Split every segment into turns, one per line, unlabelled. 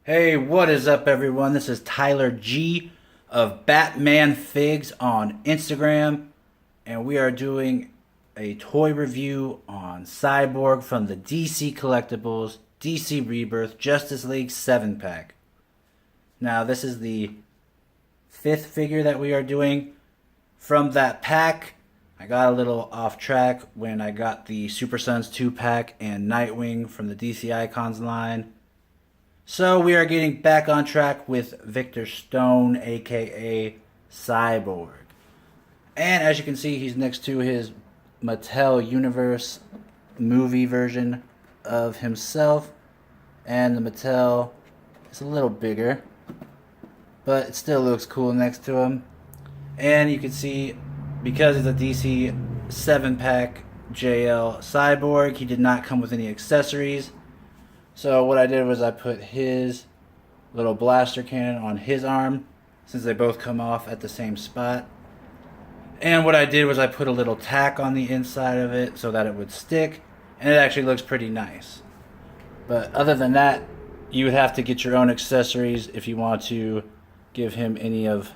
Hey, what is up, everyone? This is Tyler G of Batman Figs on Instagram, and we are doing a toy review on Cyborg from the DC Collectibles DC Rebirth Justice League 7 pack. Now, this is the fifth figure that we are doing from that pack. I got a little off track when I got the Super Sons 2 pack and Nightwing from the DC Icons line. So we are getting back on track with Victor Stone, aka Cyborg. And as you can see, he's next to his Mattel Universe movie version of himself. And the Mattel is a little bigger, but it still looks cool next to him. And you can see, because it's a DC 7-pack JL Cyborg, he did not come with any accessories. So what I did was I put his little blaster cannon on his arm, since they both come off at the same spot. And what I did was I put a little tack on the inside of it so that it would stick, and it actually looks pretty nice. But other than that, you would have to get your own accessories if you want to give him any of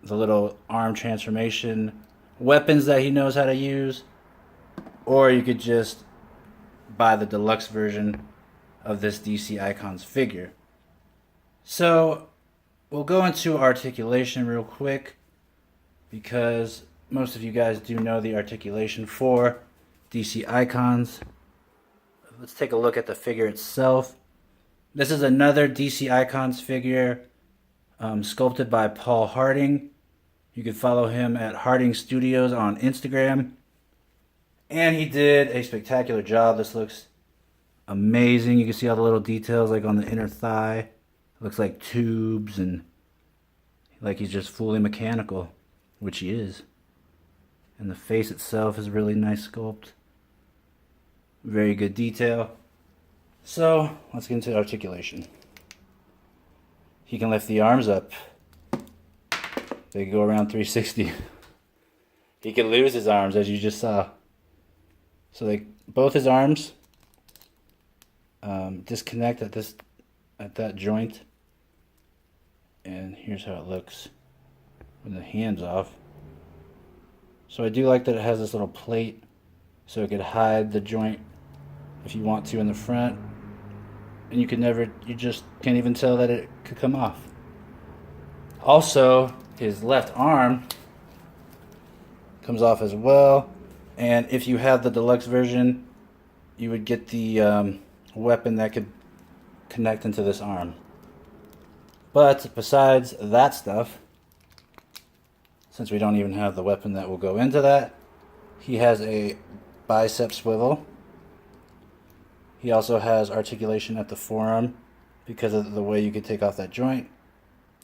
the little arm transformation weapons that he knows how to use, or you could just buy the deluxe version of this DC Icons figure. So we'll go into articulation real quick, because most of you guys do know the articulation for DC Icons. Let's take a look at the figure itself. This is another DC Icons figure sculpted by Paul Harding. You can follow him at Harding Studios on Instagram. And he did a spectacular job. This looks amazing. You can see all the little details like on the inner thigh. It looks like tubes and like he's just fully mechanical, which he is. And the face itself is a really nice sculpt. Very good detail. So let's get into articulation. He can lift the arms up. They go around 360. He can lose his arms, as you just saw. So both his arms disconnect at that joint, and here's how it looks with the hands off. So I do like that it has this little plate, so it could hide the joint if you want to in the front, and you just can't even tell that it could come off. Also, his left arm comes off as well. And if you have the deluxe version, you would get the weapon that could connect into this arm. But besides that stuff, since we don't even have the weapon that will go into that, he has a bicep swivel. He also has articulation at the forearm because of the way you could take off that joint.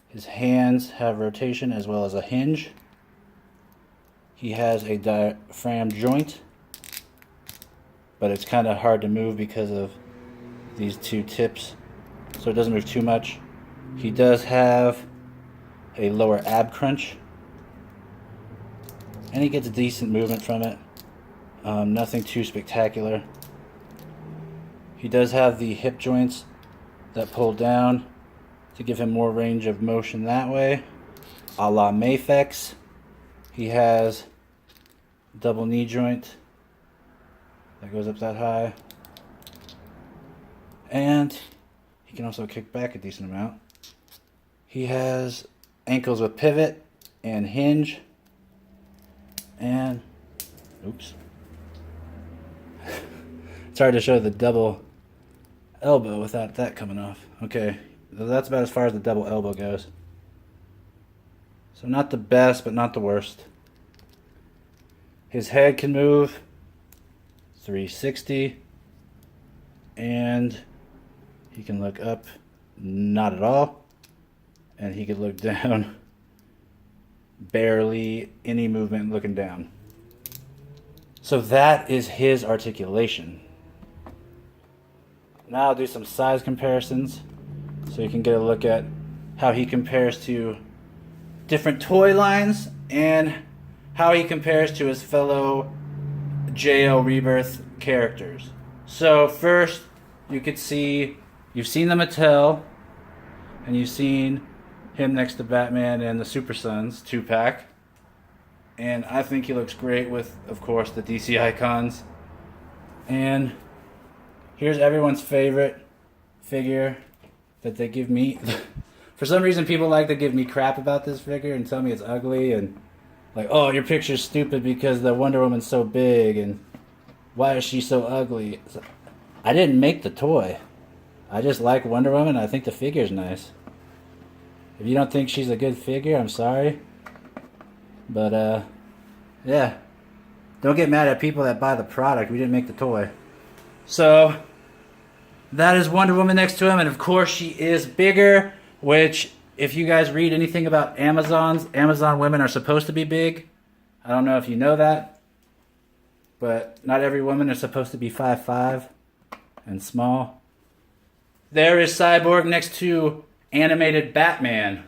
His hands have rotation as well as a hinge. He has a diaphragm joint, but it's kind of hard to move because of these two tips, so it doesn't move too much. He does have a lower ab crunch, and he gets a decent movement from it. Nothing too spectacular. He does have the hip joints that pull down to give him more range of motion that way, a la Mafex. He has double knee joint that goes up that high, and he can also kick back a decent amount. He has ankles with pivot and hinge, and oops, it's hard to show the double elbow without that coming off. Okay, that's about as far as the double elbow goes. So not the best, but not the worst. His head can move 360, and he can look up, not at all, and he can look down, barely any movement looking down. So that is his articulation. Now I'll do some size comparisons so you can get a look at how he compares to different toy lines and how he compares to his fellow JL Rebirth characters. So first, you could see you've seen the Mattel, and you've seen him next to Batman and the Super Sons 2-pack. And I think he looks great with, of course, the DC icons. And here's everyone's favorite figure that they give me. For some reason, people like to give me crap about this figure and tell me it's ugly and like, oh, your picture's stupid because the Wonder Woman's so big and why is she so ugly? I didn't make the toy. I just like Wonder Woman. I think the figure's nice. If you don't think she's a good figure, I'm sorry. But, yeah. Don't get mad at people that buy the product. We didn't make the toy. So, that is Wonder Woman next to him. And, of course, she is bigger. Which, if you guys read anything about Amazon women are supposed to be big. I don't know if you know that. But not every woman is supposed to be 5'5" and small. There is Cyborg next to animated Batman.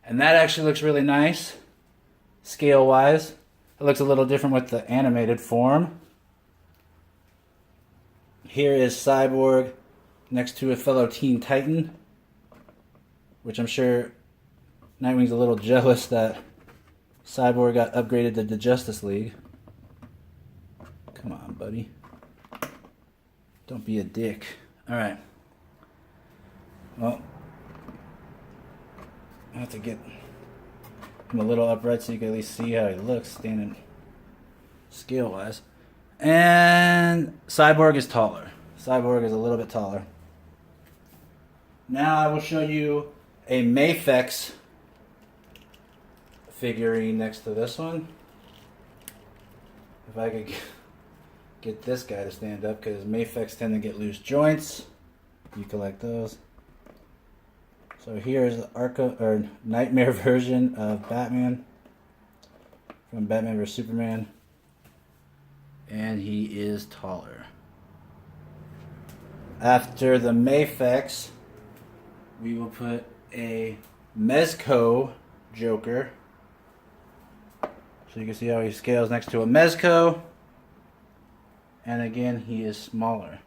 And that actually looks really nice. Scale-wise. It looks a little different with the animated form. Here is Cyborg next to a fellow Teen Titan. Which I'm sure Nightwing's a little jealous that Cyborg got upgraded to the Justice League. Come on, buddy. Don't be a dick. Alright. Well, I have to get him a little upright so you can at least see how he looks standing scale-wise. And Cyborg is taller. Cyborg is a little bit taller. Now I will show you a Mafex figurine next to this one. If I could get this guy to stand up, because Mafex tend to get loose joints. You collect those. So here's the Nightmare version of Batman from Batman vs Superman, and he is taller. After the Mafex, we will put a Mezco Joker. So you can see how he scales next to a Mezco. And again, he is smaller.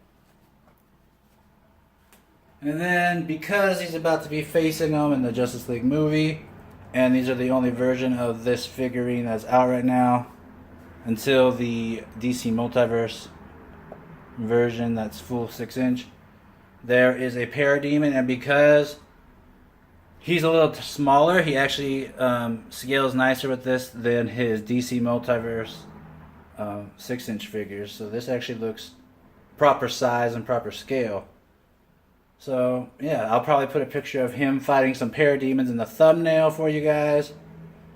And then, because he's about to be facing them in the Justice League movie, and these are the only version of this figurine that's out right now, until the DC Multiverse version that's full 6-inch, there is a Parademon, and because he's a little smaller, he actually scales nicer with this than his DC Multiverse 6-inch figures. So this actually looks proper size and proper scale. So yeah, I'll probably put a picture of him fighting some Parademons in the thumbnail for you guys,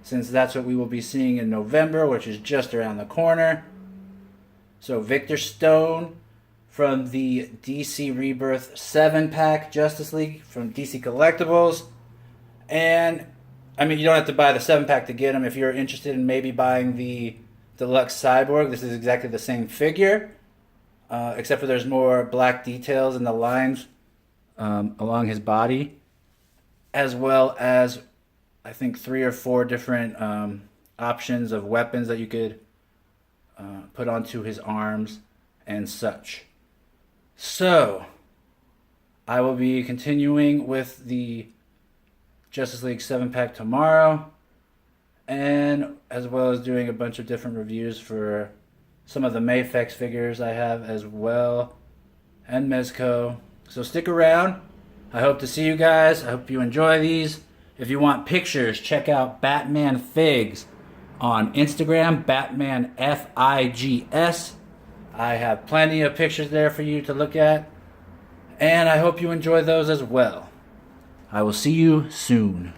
since that's what we will be seeing in November, which is just around the corner. So Victor Stone from the DC Rebirth 7-pack Justice League from DC Collectibles. And, I mean, you don't have to buy the 7-pack to get him. If you're interested in maybe buying the Deluxe Cyborg, this is exactly the same figure, except for there's more black details in the lines along his body, as well as, I think, 3 or 4 different options of weapons that you could put onto his arms and such. So, I will be continuing with the Justice League 7-pack tomorrow, and as well as doing a bunch of different reviews for some of the Mafex figures I have as well, and Mezco. So stick around. I hope to see you guys. I hope you enjoy these. If you want pictures, check out Batman Figs on Instagram, Batman FIGS. I have plenty of pictures there for you to look at, and I hope you enjoy those as well. I will see you soon.